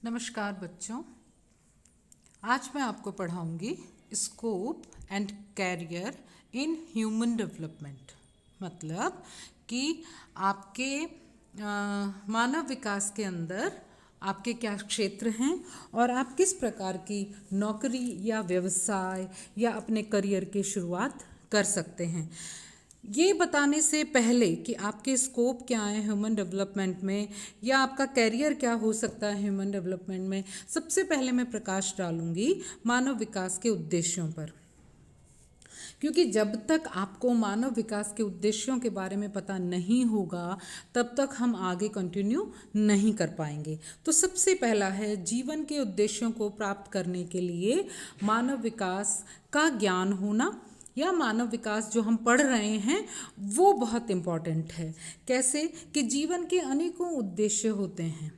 नमस्कार बच्चों। आज मैं आपको पढ़ाऊंगी scope and career in human development. मतलब कि आपके मानव विकास के अंदर आपके क्या क्षेत्र हैं और आप किस प्रकार की नौकरी या व्यवसाय या अपने करियर की शुरुआत कर सकते हैं। ये बताने से पहले कि आपके स्कोप क्या है ह्यूमन डेवलपमेंट में या आपका कैरियर क्या हो सकता है ह्यूमन डेवलपमेंट में, सबसे पहले मैं प्रकाश डालूंगी मानव विकास के उद्देश्यों पर। क्योंकि जब तक आपको मानव विकास के उद्देश्यों के बारे में पता नहीं होगा तब तक हम आगे कंटिन्यू नहीं कर पाएंगे। तो सबसे पहला है जीवन के उद्देश्यों को प्राप्त करने के लिए मानव विकास का ज्ञान होना या मानव विकास जो हम पढ़ रहे हैं वो बहुत इम्पॉर्टेंट है। कैसे कि जीवन के अनेकों उद्देश्य होते हैं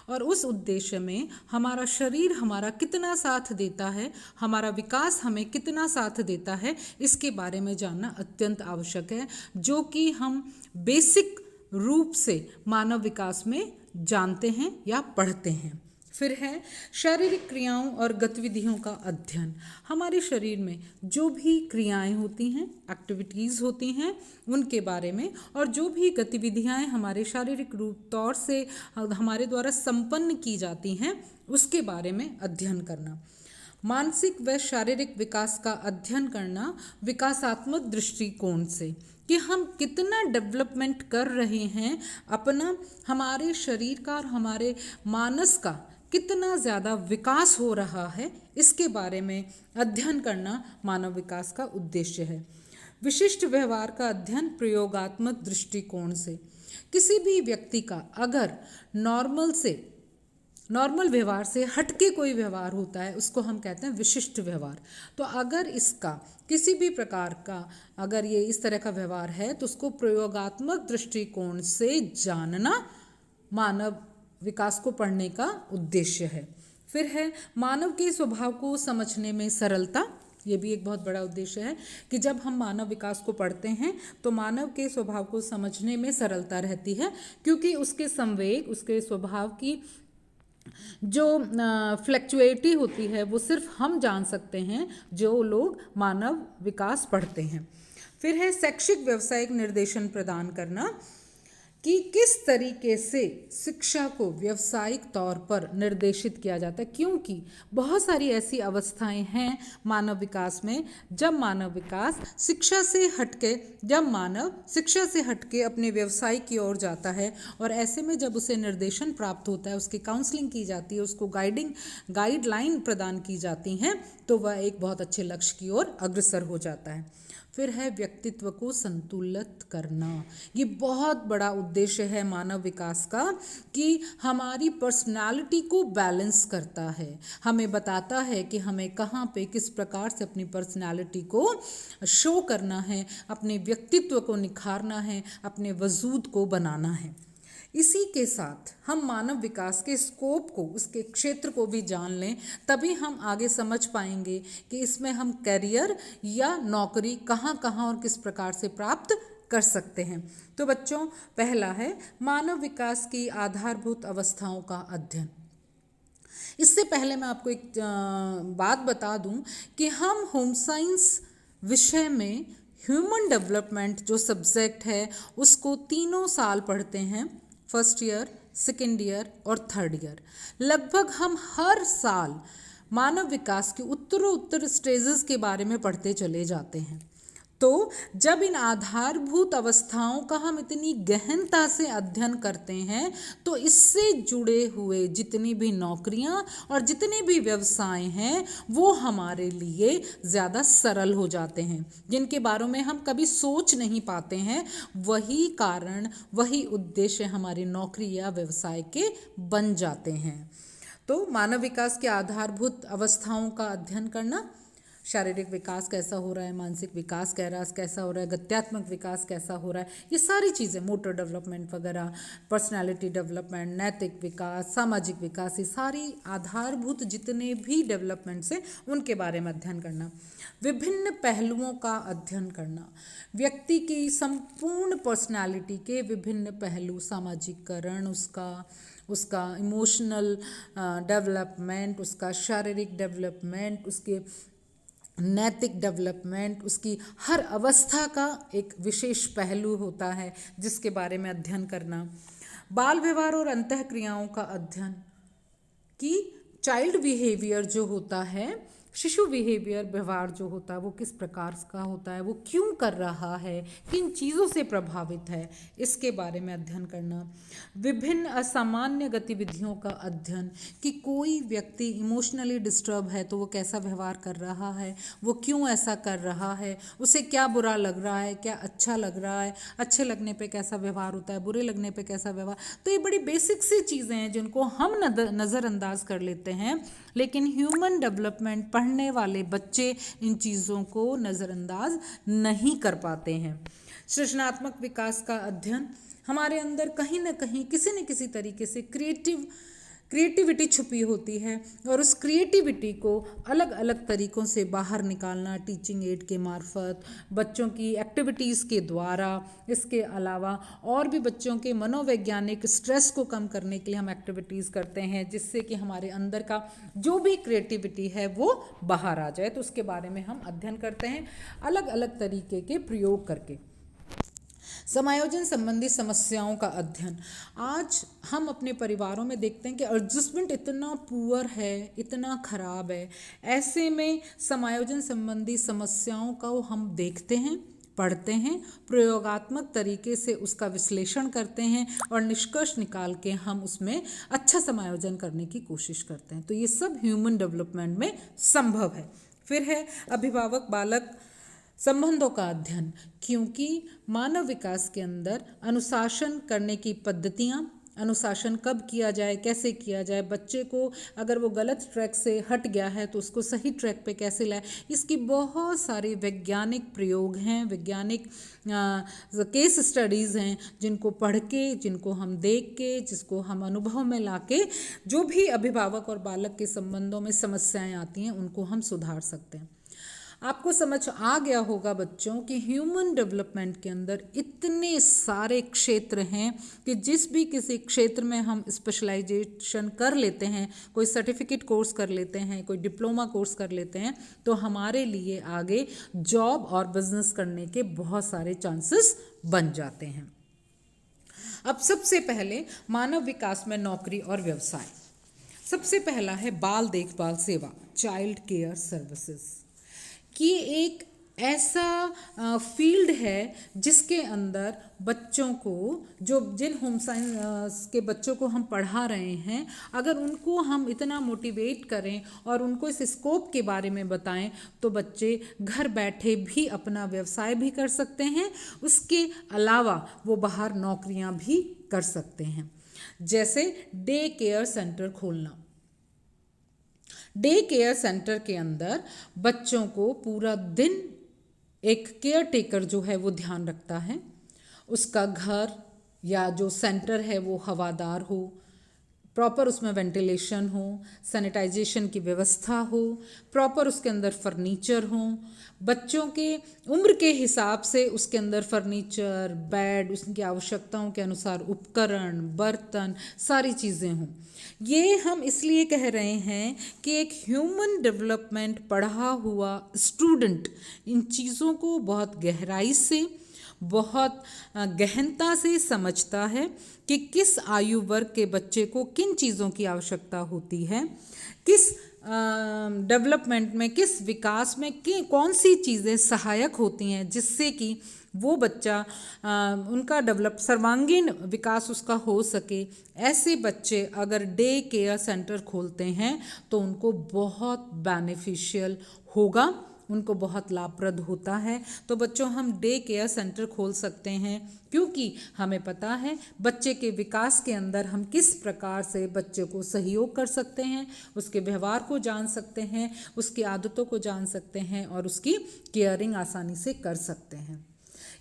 और उस उद्देश्य में हमारा शरीर हमारा कितना साथ देता है, हमारा विकास हमें कितना साथ देता है, इसके बारे में जानना अत्यंत आवश्यक है, जो कि हम बेसिक रूप से मानव विकास में जानते हैं या पढ़ते हैं। फिर है शारीरिक क्रियाओं और गतिविधियों का अध्ययन। हमारे शरीर में जो भी क्रियाएं होती हैं, एक्टिविटीज़ होती हैं, उनके बारे में, और जो भी गतिविधियां हमारे शारीरिक रूप तौर से हमारे द्वारा संपन्न की जाती हैं उसके बारे में अध्ययन करना। मानसिक व शारीरिक विकास का अध्ययन करना विकासात्मक दृष्टिकोण से कि हम कितना डेवलपमेंट कर रहे हैं अपना, हमारे शरीर का और हमारे मानस का कितना ज़्यादा विकास हो रहा है, इसके बारे में अध्ययन करना मानव विकास का उद्देश्य है। विशिष्ट व्यवहार का अध्ययन प्रयोगात्मक दृष्टिकोण से, किसी भी व्यक्ति का अगर नॉर्मल व्यवहार से हटके कोई व्यवहार होता है उसको हम कहते हैं विशिष्ट व्यवहार। तो अगर इसका किसी भी प्रकार का अगर ये इस तरह का व्यवहार है तो उसको प्रयोगात्मक दृष्टिकोण से जानना मानव विकास को पढ़ने का उद्देश्य है। फिर है मानव के स्वभाव को समझने में सरलता। ये भी एक बहुत बड़ा उद्देश्य है कि जब हम मानव विकास को पढ़ते हैं तो मानव के स्वभाव को समझने में सरलता रहती है, क्योंकि उसके संवेग, उसके स्वभाव की जो फ्लैक्चुएटी होती है वो सिर्फ हम जान सकते हैं जो लोग मानव विकास पढ़ते हैं। फिर है शैक्षिक व्यावसायिक निर्देशन प्रदान करना कि किस तरीके से शिक्षा को व्यावसायिक तौर पर निर्देशित किया जाता है, क्योंकि बहुत सारी ऐसी अवस्थाएं हैं मानव विकास में जब मानव विकास शिक्षा से हटके अपने व्यवसाय की ओर जाता है, और ऐसे में जब उसे निर्देशन प्राप्त होता है, उसकी काउंसलिंग की जाती है, उसको गाइडलाइन प्रदान की जाती हैं, तो वह एक बहुत अच्छे लक्ष्य की ओर अग्रसर हो जाता है। फिर है व्यक्तित्व को संतुलित करना। ये बहुत बड़ा उद्देश्य है मानव विकास का कि हमारी पर्सनालिटी को बैलेंस करता है, हमें बताता है कि हमें कहाँ पे किस प्रकार से अपनी पर्सनालिटी को शो करना है, अपने व्यक्तित्व को निखारना है, अपने वजूद को बनाना है। इसी के साथ हम मानव विकास के स्कोप को, उसके क्षेत्र को भी जान लें, तभी हम आगे समझ पाएंगे कि इसमें हम करियर या नौकरी कहाँ कहाँ और किस प्रकार से प्राप्त कर सकते हैं। तो बच्चों, पहला है मानव विकास की आधारभूत अवस्थाओं का अध्ययन। इससे पहले मैं आपको एक बात बता दूं कि हम होम साइंस विषय में ह्यूमन डेवलपमेंट जो सब्जेक्ट है उसको 3 साल पढ़ते हैं, फर्स्ट ईयर, सेकेंड ईयर और थर्ड ईयर। लगभग हम हर साल मानव विकास के उत्तरोत्तर स्टेजेस के बारे में पढ़ते चले जाते हैं। तो जब इन आधारभूत अवस्थाओं का हम इतनी गहनता से अध्ययन करते हैं तो इससे जुड़े हुए जितनी भी नौकरियां और जितने भी व्यवसाय हैं वो हमारे लिए ज़्यादा सरल हो जाते हैं, जिनके बारे में हम कभी सोच नहीं पाते हैं। वही कारण, वही उद्देश्य हमारी नौकरी या व्यवसाय के बन जाते हैं। तो मानव विकास के आधारभूत अवस्थाओं का अध्ययन करना, शारीरिक विकास कैसा हो रहा है, मानसिक विकास कैसा हो रहा है, गत्यात्मक विकास कैसा हो रहा है, ये सारी चीज़ें, मोटर डेवलपमेंट वगैरह, पर्सनालिटी डेवलपमेंट, नैतिक विकास, सामाजिक विकास, ये सारी आधारभूत जितने भी डेवलपमेंट्स हैं उनके बारे में अध्ययन करना। विभिन्न पहलुओं का अध्ययन करना, व्यक्ति की संपूर्ण पर्सनालिटी के विभिन्न पहलू, सामाजिकरण, उसका उसका इमोशनल डेवलपमेंट, उसका शारीरिक डेवलपमेंट, उसके नैतिक डेवलपमेंट, उसकी हर अवस्था का एक विशेष पहलू होता है जिसके बारे में अध्ययन करना। बाल व्यवहार और अंतः क्रियाओं का अध्ययन कि चाइल्ड बिहेवियर जो होता है, शिशु बिहेवियर, व्यवहार जो होता है वो किस प्रकार का होता है, वो क्यों कर रहा है, किन चीज़ों से प्रभावित है, इसके बारे में अध्ययन करना। विभिन्न असामान्य गतिविधियों का अध्ययन कि कोई व्यक्ति इमोशनली डिस्टर्ब है तो वो कैसा व्यवहार कर रहा है, वो क्यों ऐसा कर रहा है, उसे क्या बुरा लग रहा है, क्या अच्छा लग रहा है, अच्छे लगने पे कैसा व्यवहार होता है, बुरे लगने पे कैसा व्यवहार। तो ये बड़ी बेसिक सी चीज़ें हैं जिनको हम नज़रअंदाज कर लेते हैं, लेकिन ह्यूमन डेवलपमेंट पढ़ने वाले बच्चे इन चीज़ों को नज़रअंदाज नहीं कर पाते हैं। सृजनात्मक विकास का अध्ययन, हमारे अंदर कहीं ना कहीं किसी न किसी तरीके से क्रिएटिविटी छुपी होती है और उस क्रिएटिविटी को अलग अलग तरीक़ों से बाहर निकालना, टीचिंग एड के मार्फत, बच्चों की एक्टिविटीज़ के द्वारा, इसके अलावा और भी बच्चों के मनोवैज्ञानिक स्ट्रेस को कम करने के लिए हम एक्टिविटीज़ करते हैं जिससे कि हमारे अंदर का जो भी क्रिएटिविटी है वो बाहर आ जाए। तो उसके बारे में हम अध्ययन करते हैं अलग अलग तरीके के प्रयोग करके। समायोजन संबंधी समस्याओं का अध्ययन, आज हम अपने परिवारों में देखते हैं कि एडजस्टमेंट इतना पुअर है, इतना ख़राब है। ऐसे में समायोजन संबंधी समस्याओं का हम देखते हैं, पढ़ते हैं, प्रयोगात्मक तरीके से उसका विश्लेषण करते हैं और निष्कर्ष निकाल के हम उसमें अच्छा समायोजन करने की कोशिश करते हैं। तो ये सब ह्यूमन डेवलपमेंट में संभव है। फिर है अभिभावक बालक संबंधों का अध्ययन, क्योंकि मानव विकास के अंदर अनुशासन करने की पद्धतियाँ, अनुशासन कब किया जाए, कैसे किया जाए, बच्चे को अगर वो गलत ट्रैक से हट गया है तो उसको सही ट्रैक पे कैसे लाए, इसकी बहुत सारे वैज्ञानिक प्रयोग हैं, वैज्ञानिक केस स्टडीज़ हैं जिनको पढ़ के, जिनको हम देख के, जिसको हम अनुभव में ला के जो भी अभिभावक और बालक के संबंधों में समस्याएं आती हैं उनको हम सुधार सकते हैं। आपको समझ आ गया होगा बच्चों कि ह्यूमन डेवलपमेंट के अंदर इतने सारे क्षेत्र हैं कि जिस भी किसी क्षेत्र में हम स्पेशलाइजेशन कर लेते हैं, कोई सर्टिफिकेट कोर्स कर लेते हैं, कोई डिप्लोमा कोर्स कर लेते हैं, तो हमारे लिए आगे जॉब और बिजनेस करने के बहुत सारे चांसेस बन जाते हैं। अब सबसे पहले मानव विकास में नौकरी और व्यवसाय। सबसे पहला है बाल देखभाल सेवा, चाइल्ड केयर सर्विसेज, कि एक ऐसा फील्ड है जिसके अंदर बच्चों को, जो जिन होम साइंस के बच्चों को हम पढ़ा रहे हैं, अगर उनको हम इतना मोटिवेट करें और उनको इस स्कोप के बारे में बताएं तो बच्चे घर बैठे भी अपना व्यवसाय भी कर सकते हैं, उसके अलावा वो बाहर नौकरियां भी कर सकते हैं। जैसे डे केयर सेंटर खोलना। डे केयर सेंटर के अंदर बच्चों को पूरा दिन एक केयर टेकर जो है वो ध्यान रखता है, उसका घर या जो सेंटर है वो हवादार हो, प्रॉपर उसमें वेंटिलेशन हो, सैनिटाइजेशन की व्यवस्था हो, प्रॉपर उसके अंदर फर्नीचर हो, बच्चों के उम्र के हिसाब से उसके अंदर फर्नीचर, बेड, उसकी आवश्यकताओं के अनुसार उपकरण, बर्तन, सारी चीज़ें हों। ये हम इसलिए कह रहे हैं कि एक ह्यूमन डेवलपमेंट पढ़ा हुआ स्टूडेंट इन चीज़ों को बहुत गहराई से, बहुत गहनता से समझता है कि किस आयु वर्ग के बच्चे को किन चीज़ों की आवश्यकता होती है, किस डेवलपमेंट में, किस विकास में कौन सी चीज़ें सहायक होती हैं जिससे कि वो बच्चा उनका सर्वांगीण विकास उसका हो सके। ऐसे बच्चे अगर डे केयर सेंटर खोलते हैं तो उनको बहुत बेनिफिशियल होगा, उनको बहुत लाभप्रद होता है। तो बच्चों हम डे केयर सेंटर खोल सकते हैं क्योंकि हमें पता है बच्चे के विकास के अंदर हम किस प्रकार से बच्चे को सहयोग कर सकते हैं, उसके व्यवहार को जान सकते हैं, उसकी आदतों को जान सकते हैं और उसकी केयरिंग आसानी से कर सकते हैं।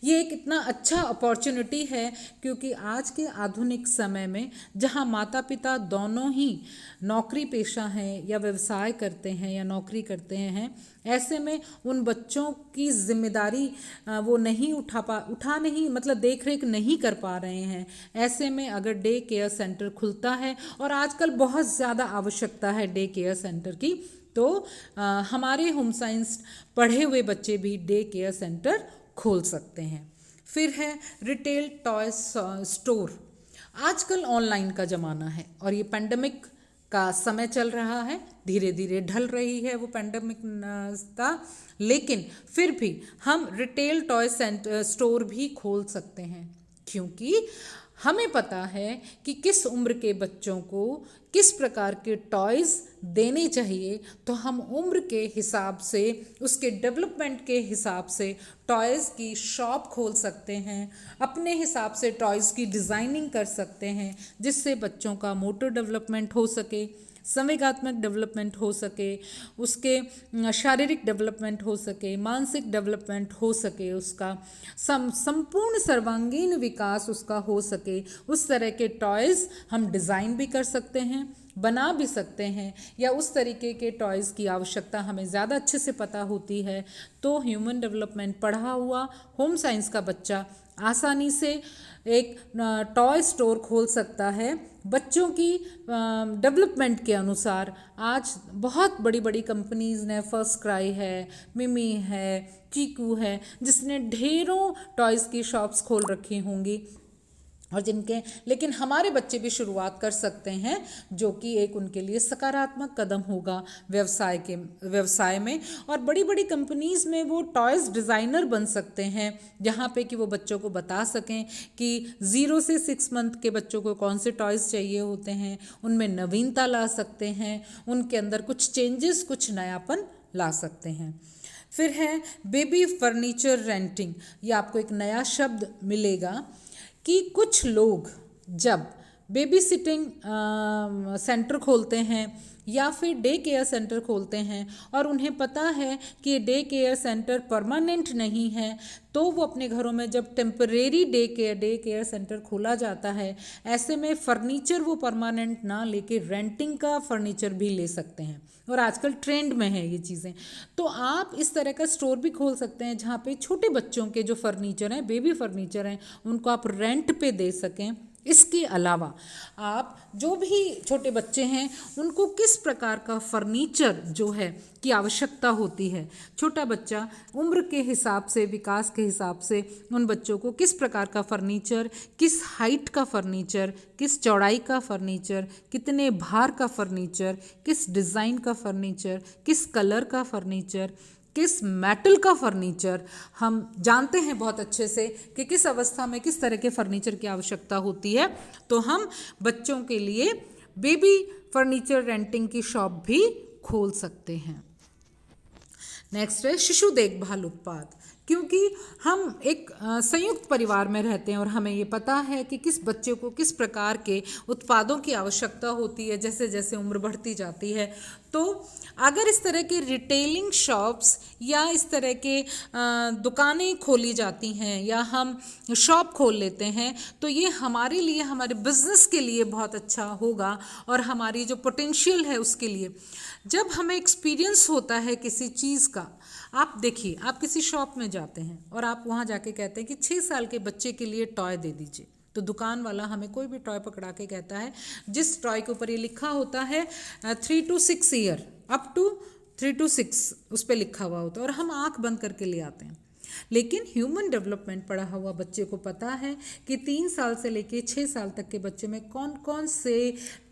ये एक इतना अच्छा अपॉर्चुनिटी है, क्योंकि आज के आधुनिक समय में जहाँ माता पिता दोनों ही नौकरी पेशा हैं या व्यवसाय करते हैं या नौकरी करते हैं, ऐसे में उन बच्चों की जिम्मेदारी वो नहीं उठा नहीं मतलब देख रेख नहीं कर पा रहे हैं। ऐसे में अगर डे केयर सेंटर खुलता है, और आजकल बहुत ज़्यादा आवश्यकता है डे केयर सेंटर की, तो हमारे होम साइंस पढ़े हुए बच्चे भी डे केयर सेंटर खोल सकते हैं। फिर है रिटेल टॉय स्टोर। आजकल ऑनलाइन का ज़माना है और ये पेंडेमिक का समय चल रहा है, धीरे धीरे ढल रही है वो पेंडेमिक का, लेकिन फिर भी हम रिटेल टॉय स्टोर भी खोल सकते हैं, क्योंकि हमें पता है कि किस उम्र के बच्चों को किस प्रकार के टॉयज़ देने चाहिए, तो हम उम्र के हिसाब से उसके डेवलपमेंट के हिसाब से टॉयज़ की शॉप खोल सकते हैं, अपने हिसाब से टॉयज़ की डिज़ाइनिंग कर सकते हैं, जिससे बच्चों का मोटर डेवलपमेंट हो सके, संवेगात्मक डेवलपमेंट हो सके, उसके शारीरिक डेवलपमेंट हो सके, मानसिक डेवलपमेंट हो सके, उसका संपूर्ण सर्वांगीण विकास उसका हो सके। उस तरह के टॉयज़ हम डिज़ाइन भी कर सकते हैं, बना भी सकते हैं, या उस तरीके के टॉयज़ की आवश्यकता हमें ज़्यादा अच्छे से पता होती है, तो ह्यूमन डेवलपमेंट पढ़ा हुआ होम साइंस का बच्चा आसानी से एक टॉय स्टोर खोल सकता है बच्चों की डेवलपमेंट के अनुसार। आज बहुत बड़ी बड़ी कंपनीज़ ने, फर्स्ट क्राई है, मिमी है, चीकू है, जिसने ढेरों टॉयज़ की शॉप्स खोल रखी होंगी, और जिनके लेकिन हमारे बच्चे भी शुरुआत कर सकते हैं, जो कि एक उनके लिए सकारात्मक कदम होगा व्यवसाय में। और बड़ी बड़ी कंपनीज़ में वो टॉयज़ डिज़ाइनर बन सकते हैं, जहाँ पे कि वो बच्चों को बता सकें कि 0 से 6 मंथ के बच्चों को कौन से टॉयज़ चाहिए होते हैं, उनमें नवीनता ला सकते हैं, उनके अंदर कुछ चेंजेस, कुछ नयापन ला सकते हैं। फिर है बेबी फर्नीचर रेंटिंग। ये आपको एक नया शब्द मिलेगा कि कुछ लोग जब बेबी सिटिंग सेंटर खोलते हैं या फिर डे केयर सेंटर खोलते हैं, और उन्हें पता है कि डे केयर सेंटर परमानेंट नहीं है, तो वो अपने घरों में जब टेम्परेरी डे केयर सेंटर खोला जाता है, ऐसे में फर्नीचर वो परमानेंट ना लेके रेंटिंग का फर्नीचर भी ले सकते हैं, और आजकल ट्रेंड में है ये चीज़ें। तो आप इस तरह का स्टोर भी खोल सकते हैं, जहाँ पे छोटे बच्चों के जो फर्नीचर हैं, बेबी फर्नीचर हैं, उनको आप रेंट पे दे सकें। इसके अलावा आप जो भी छोटे बच्चे हैं, उनको किस प्रकार का फर्नीचर जो है की आवश्यकता होती है, छोटा बच्चा उम्र के हिसाब से, विकास के हिसाब से उन बच्चों को किस प्रकार का फर्नीचर, किस हाइट का फर्नीचर, किस चौड़ाई का फर्नीचर, कितने भार का फर्नीचर, किस डिज़ाइन का फर्नीचर, किस कलर का फर्नीचर, किस मेटल का फर्नीचर, हम जानते हैं बहुत अच्छे से कि किस अवस्था में किस तरह के फर्नीचर की आवश्यकता होती है। तो हम बच्चों के लिए बेबी फर्नीचर रेंटिंग की शॉप भी खोल सकते हैं। नेक्स्ट है शिशु देखभाल उत्पाद। क्योंकि हम एक संयुक्त परिवार में रहते हैं और हमें ये पता है कि किस बच्चे को किस प्रकार के उत्पादों की आवश्यकता होती है जैसे जैसे उम्र बढ़ती जाती है। तो अगर इस तरह के रिटेलिंग शॉप्स या इस तरह के दुकानें खोली जाती हैं या हम शॉप खोल लेते हैं, तो ये हमारे लिए, हमारे बिजनेस के लिए बहुत अच्छा होगा, और हमारी जो पोटेंशियल है उसके लिए। जब हमें एक्सपीरियंस होता है किसी चीज़ का, आप देखिए, आप किसी शॉप में जाते हैं और आप वहाँ जाके कहते हैं कि 6 साल के बच्चे के लिए टॉय दे दीजिए, तो दुकान वाला हमें कोई भी टॉय पकड़ा के कहता है, जिस टॉय के ऊपर ये लिखा होता है 3 to 6 year, up to 3 to 6 उस पर लिखा हुआ होता है, और हम आंख बंद करके ले आते हैं। लेकिन ह्यूमन डेवलपमेंट पढ़ा हुआ बच्चे को पता है कि 3 साल से लेके 6 साल तक के बच्चे में कौन कौन से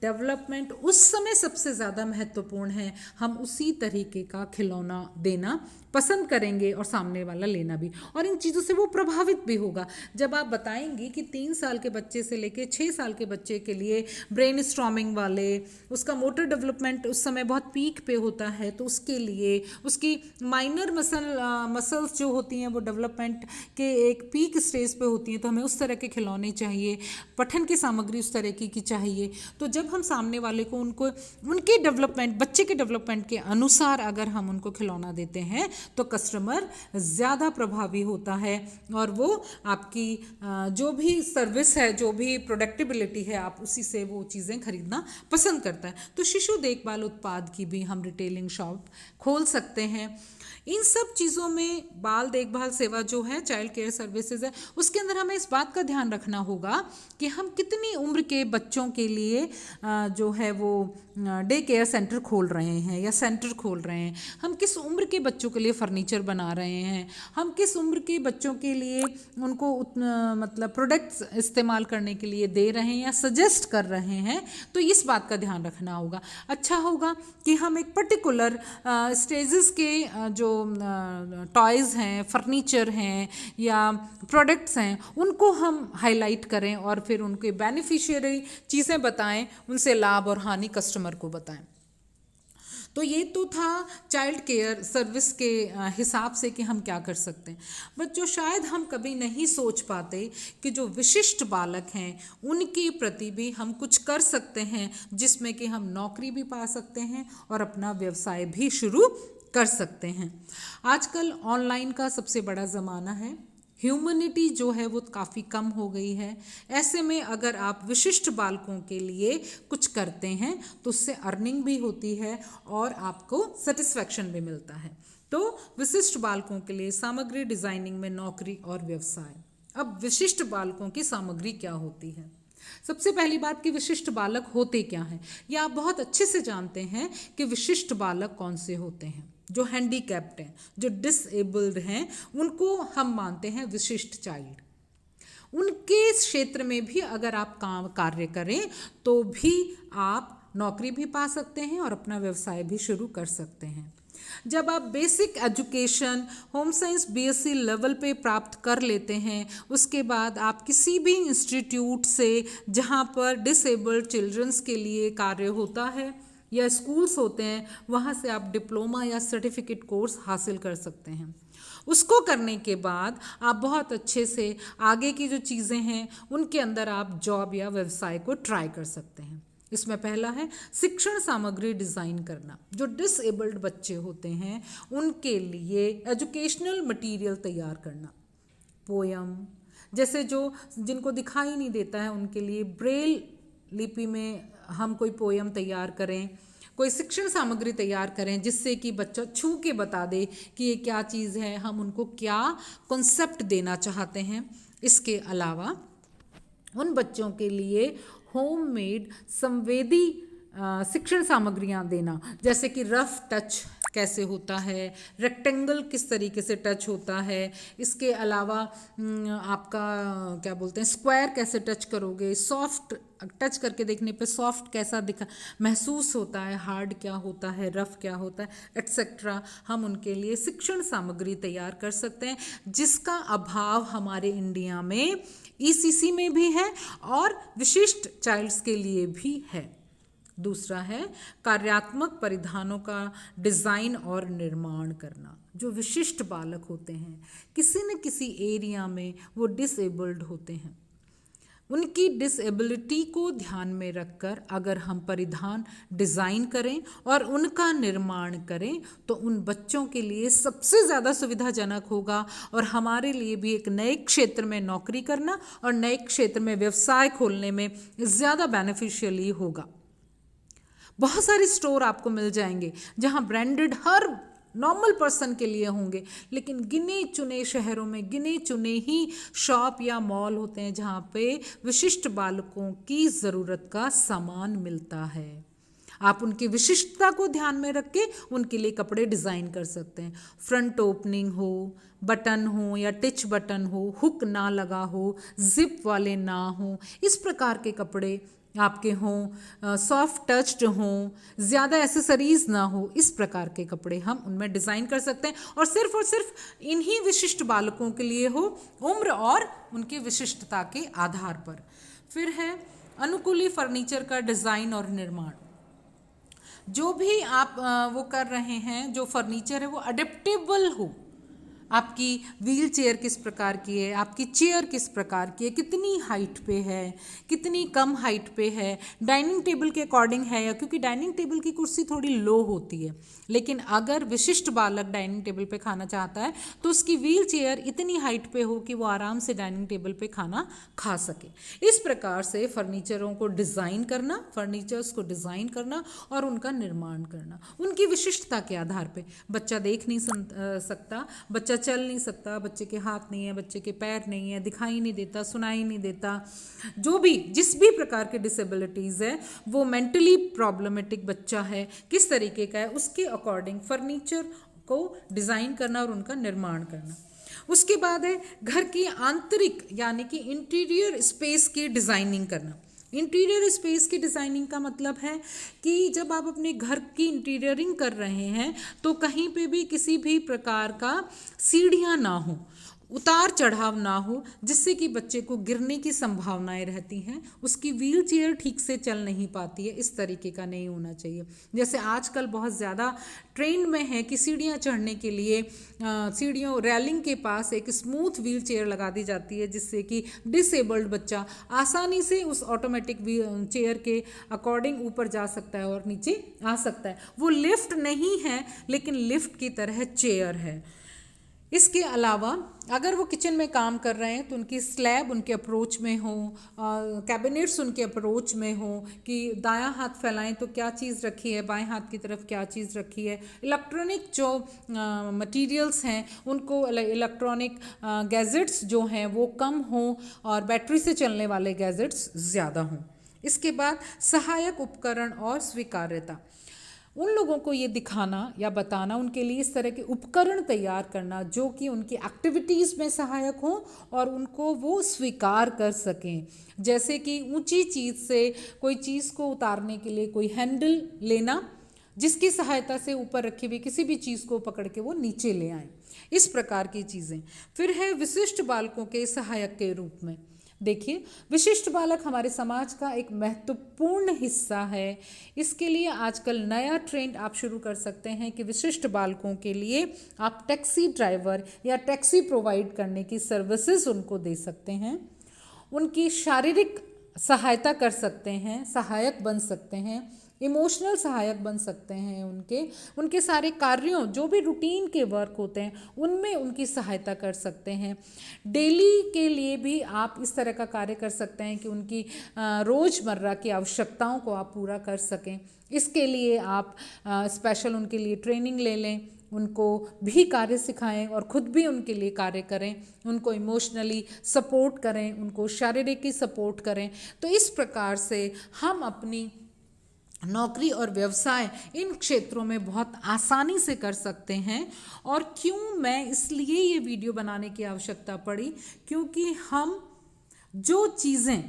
डेवलपमेंट उस समय सबसे ज़्यादा महत्वपूर्ण है, हम उसी तरीके का खिलौना देना पसंद करेंगे और सामने वाला लेना भी, और इन चीज़ों से वो प्रभावित भी होगा। जब आप बताएंगी कि 3 साल के बच्चे से लेके 6 साल के बच्चे के लिए ब्रेन स्टॉर्मिंग वाले, उसका मोटर डेवलपमेंट उस समय बहुत पीक पे होता है, तो उसके लिए उसकी माइनर मसल्स जो होती हैं वो डेवलपमेंट के एक पीक स्टेज पे होती हैं, तो हमें उस तरह के खिलौने चाहिए, पठन की सामग्री उस तरह की चाहिए। तो जब हम सामने वाले को उनको उनके डेवलपमेंट, बच्चे के डेवलपमेंट के अनुसार अगर हम उनको खिलौना देते हैं तो कस्टमर ज़्यादा प्रभावी होता है और वो आपकी जो भी सर्विस है, जो भी प्रोडक्टिबिलिटी है, आप उसी से वो चीज़ें खरीदना पसंद करता है। तो शिशु देखभाल उत्पाद की भी हम रिटेलिंग शॉप खोल सकते हैं। इन सब चीज़ों में बाल देखभाल सेवा जो है, चाइल्ड केयर सर्विसेज है, उसके अंदर हमें इस बात का ध्यान रखना होगा कि हम कितनी उम्र के बच्चों के लिए जो है वो डे केयर सेंटर खोल रहे हैं या सेंटर खोल रहे हैं, हम किस उम्र के बच्चों के लिए फर्नीचर बना रहे हैं, हम किस उम्र के बच्चों के लिए उनको मतलब प्रोडक्ट्स इस्तेमाल करने के लिए दे रहे हैं या सजेस्ट कर रहे हैं। तो इस बात का ध्यान रखना होगा। अच्छा होगा कि हम एक पर्टिकुलर स्टेजेस के जो टॉयज़ हैं, फर्नीचर हैं या प्रोडक्ट्स हैं, उनको हम हाईलाइट करें और फिर उनके बेनिफिशियरी चीज़ें बताएं, उनसे लाभ और हानि कस्टमर को बताएं। तो ये तो था चाइल्ड केयर सर्विस के हिसाब से कि हम क्या कर सकते हैं। बट जो शायद हम कभी नहीं सोच पाते कि जो विशिष्ट बालक हैं उनके प्रति भी हम कुछ कर सकते हैं, जिसमें कि हम नौकरी भी पा सकते हैं और अपना व्यवसाय भी शुरू कर सकते हैं। आजकल ऑनलाइन का सबसे बड़ा ज़माना है, ह्यूमनिटी जो है वो काफ़ी कम हो गई है। ऐसे में अगर आप विशिष्ट बालकों के लिए कुछ करते हैं तो उससे अर्निंग भी होती है और आपको सेटिस्फैक्शन भी मिलता है। तो विशिष्ट बालकों के लिए सामग्री डिज़ाइनिंग में नौकरी और व्यवसाय। अब विशिष्ट बालकों की सामग्री क्या होती है? सबसे पहली बात कि विशिष्ट बालक होते क्या हैं, या आप बहुत अच्छे से जानते हैं कि विशिष्ट बालक कौन से होते हैं। जो हैंडीकैप्ड हैं, जो डिसेबल्ड हैं, उनको हम मानते हैं विशिष्ट चाइल्ड। उनके क्षेत्र में भी अगर आप कार्य करें तो भी आप नौकरी भी पा सकते हैं और अपना व्यवसाय भी शुरू कर सकते हैं। जब आप basic education home science BSc level पे प्राप्त कर लेते हैं, उसके बाद आप किसी भी इंस्टीट्यूट से जहाँ पर डिसेबल्ड चिल्ड्रंस के लिए कार्य होता है या स्कूल्स होते हैं, वहाँ से आप डिप्लोमा या सर्टिफिकेट कोर्स हासिल कर सकते हैं। उसको करने के बाद आप बहुत अच्छे से आगे की जो चीज़ें हैं उनके अंदर आप जॉब या व्यवसाय को ट्राई कर सकते हैं। इसमें पहला है शिक्षण सामग्री डिज़ाइन करना। जो डिसेबल्ड बच्चे होते हैं उनके लिए एजुकेशनल मटेरियल तैयार करना, पोयम जैसे जो जिनको दिखाई नहीं देता है उनके लिए ब्रेल लिपि में हम कोई पोयम तैयार करें, कोई शिक्षण सामग्री तैयार करें जिससे कि बच्चा छू के बता दे कि ये क्या चीज़ है, हम उनको क्या कॉन्सेप्ट देना चाहते हैं। इसके अलावा उन बच्चों के लिए होममेड संवेदी शिक्षण सामग्रियां देना, जैसे कि रफ टच कैसे होता है, रेक्टेंगल किस तरीके से टच होता है, इसके अलावा आपका क्या बोलते हैं स्क्वायर कैसे टच करोगे, सॉफ्ट टच करके देखने पे सॉफ्ट कैसा दिखा महसूस होता है, हार्ड क्या होता है, रफ क्या होता है, एट्सेट्रा। हम उनके लिए शिक्षण सामग्री तैयार कर सकते हैं जिसका अभाव हमारे इंडिया में ईसीसी में भी है और विशिष्ट चाइल्ड्स के लिए भी है। दूसरा है कार्यात्मक परिधानों का डिज़ाइन और निर्माण करना। जो विशिष्ट बालक होते हैं किसी न किसी एरिया में वो डिसेबल्ड होते हैं, उनकी डिसेबिलिटी को ध्यान में रखकर अगर हम परिधान डिज़ाइन करें और उनका निर्माण करें तो उन बच्चों के लिए सबसे ज़्यादा सुविधाजनक होगा और हमारे लिए भी एक नए क्षेत्र में नौकरी करना और नए क्षेत्र में व्यवसाय खोलने में ज़्यादा बेनिफिशियली होगा। बहुत सारे स्टोर आपको मिल जाएंगे जहां ब्रांडेड हर नॉर्मल पर्सन के लिए होंगे, लेकिन गिने चुने शहरों में गिने चुने ही शॉप या मॉल होते हैं जहाँ पे विशिष्ट बालकों की ज़रूरत का सामान मिलता है। आप उनकी विशिष्टता को ध्यान में रख के उनके लिए कपड़े डिज़ाइन कर सकते हैं। फ्रंट ओपनिंग हो, बटन हो या टिच बटन हो, हुक ना लगा हो, जिप वाले ना हो, इस प्रकार के कपड़े आपके हों, सॉफ्ट टच्ड हों, ज़्यादा एसेसरीज ना हो, इस प्रकार के कपड़े हम उनमें डिज़ाइन कर सकते हैं और सिर्फ इन्हीं विशिष्ट बालकों के लिए हो, उम्र और उनकी विशिष्टता के आधार पर। फिर है अनुकूली फर्नीचर का डिज़ाइन और निर्माण। जो भी आप वो कर रहे हैं, जो फर्नीचर है वो अडेप्टेबल हो, आपकी व्हील चेयर किस प्रकार की है, आपकी चेयर किस प्रकार की है, कितनी हाइट पे है, कितनी कम हाइट पे है, डाइनिंग टेबल के अकॉर्डिंग है, या क्योंकि डाइनिंग टेबल की कुर्सी थोड़ी लो होती है, लेकिन अगर विशिष्ट बालक डाइनिंग टेबल पे खाना चाहता है तो उसकी व्हील चेयर इतनी हाइट पे हो कि वो आराम से डाइनिंग टेबल पे खाना खा सके। इस प्रकार से फर्नीचरों को डिज़ाइन करना, फर्नीचर्स को डिज़ाइन करना और उनका निर्माण करना, उनकी विशिष्टता के आधार पे। बच्चा देख नहीं सकता, बच्चा चल नहीं सकता, बच्चे के हाथ नहीं है, बच्चे के पैर नहीं है, दिखाई नहीं देता, सुनाई नहीं देता, जो भी जिस भी प्रकार के डिसेबिलिटीज़ है, वो मेंटली प्रॉब्लमेटिक बच्चा है, किस तरीके का है, उसके अकॉर्डिंग फर्नीचर को डिज़ाइन करना और उनका निर्माण करना। उसके बाद है घर की आंतरिक यानी कि इंटीरियर स्पेस की डिज़ाइनिंग करना। इंटीरियर स्पेस की डिज़ाइनिंग का मतलब है कि जब आप अपने घर की इंटीरियरिंग कर रहे हैं तो कहीं पे भी किसी भी प्रकार का सीढ़ियाँ ना हो, उतार चढ़ाव ना हो, जिससे कि बच्चे को गिरने की संभावनाएं रहती हैं, उसकी व्हील चेयर ठीक से चल नहीं पाती है, इस तरीके का नहीं होना चाहिए। जैसे आजकल बहुत ज़्यादा ट्रेंड में है कि सीढ़ियाँ चढ़ने के लिए सीढ़ियों रेलिंग के पास एक स्मूथ व्हील चेयर लगा दी जाती है, जिससे कि डिसेबल्ड बच्चा आसानी से उस ऑटोमेटिक चेयर के अकॉर्डिंग ऊपर जा सकता है और नीचे आ सकता है। वो लिफ्ट नहीं है लेकिन लिफ्ट की तरह चेयर है। इसके अलावा अगर वो किचन में काम कर रहे हैं तो उनकी स्लैब उनके अप्रोच में हो, कैबिनेट्स उनके अप्रोच में हो, कि दायां हाथ फैलाएं तो क्या चीज़ रखी है, बाएं हाथ की तरफ क्या चीज़ रखी है। इलेक्ट्रॉनिक जो मटेरियल्स हैं उनको, इलेक्ट्रॉनिक गैजेट्स जो हैं वो कम हों और बैटरी से चलने वाले गैजेट्स ज़्यादा हों। इसके बाद सहायक उपकरण और स्वीकार्यता, उन लोगों को ये दिखाना या बताना, उनके लिए इस तरह के उपकरण तैयार करना जो कि उनकी एक्टिविटीज़ में सहायक हों और उनको वो स्वीकार कर सकें। जैसे कि ऊंची चीज़ से कोई चीज़ को उतारने के लिए कोई हैंडल लेना, जिसकी सहायता से ऊपर रखी हुई किसी भी चीज़ को पकड़ के वो नीचे ले आएँ, इस प्रकार की चीज़ें। फिर है विशिष्ट बालकों के सहायक के रूप में। देखिए, विशिष्ट बालक हमारे समाज का एक महत्वपूर्ण हिस्सा है। इसके लिए आजकल नया ट्रेंड आप शुरू कर सकते हैं कि विशिष्ट बालकों के लिए आप टैक्सी ड्राइवर या टैक्सी प्रोवाइड करने की सर्विसेज उनको दे सकते हैं, उनकी शारीरिक सहायता कर सकते हैं, सहायक बन सकते हैं, इमोशनल सहायक बन सकते हैं, उनके सारे कार्यों जो भी रूटीन के वर्क होते हैं उनमें उनकी सहायता कर सकते हैं। डेली के लिए भी आप इस तरह का कार्य कर सकते हैं कि उनकी रोज़मर्रा की आवश्यकताओं को आप पूरा कर सकें। इसके लिए आप स्पेशल उनके लिए ट्रेनिंग ले लें, उनको भी कार्य सिखाएं और ख़ुद भी उनके लिए कार्य करें, उनको इमोशनली सपोर्ट करें, उनको शारीरिक सपोर्ट करें। तो इस प्रकार से हम अपनी नौकरी और व्यवसाय इन क्षेत्रों में बहुत आसानी से कर सकते हैं। और क्यों मैं इसलिए ये वीडियो बनाने की आवश्यकता पड़ी, क्योंकि हम जो चीज़ें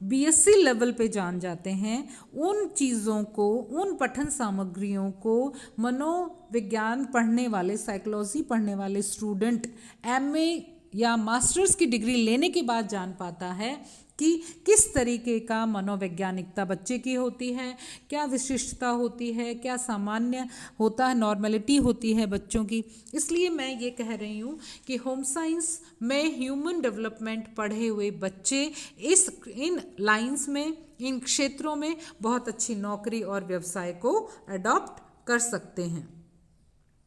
बीएससी लेवल पे जान जाते हैं उन चीज़ों को, उन पठन सामग्रियों को मनोविज्ञान पढ़ने वाले, साइकोलॉजी पढ़ने वाले स्टूडेंट एमए या मास्टर्स की डिग्री लेने के बाद जान पाता है कि किस तरीके का मनोवैज्ञानिकता बच्चे की होती है, क्या विशिष्टता होती है, क्या सामान्य होता है, नॉर्मेलिटी होती है बच्चों की। इसलिए मैं ये कह रही हूँ कि होम साइंस में ह्यूमन डेवलपमेंट पढ़े हुए बच्चे इन लाइंस में, इन क्षेत्रों में बहुत अच्छी नौकरी और व्यवसाय को अडॉप्ट कर सकते हैं।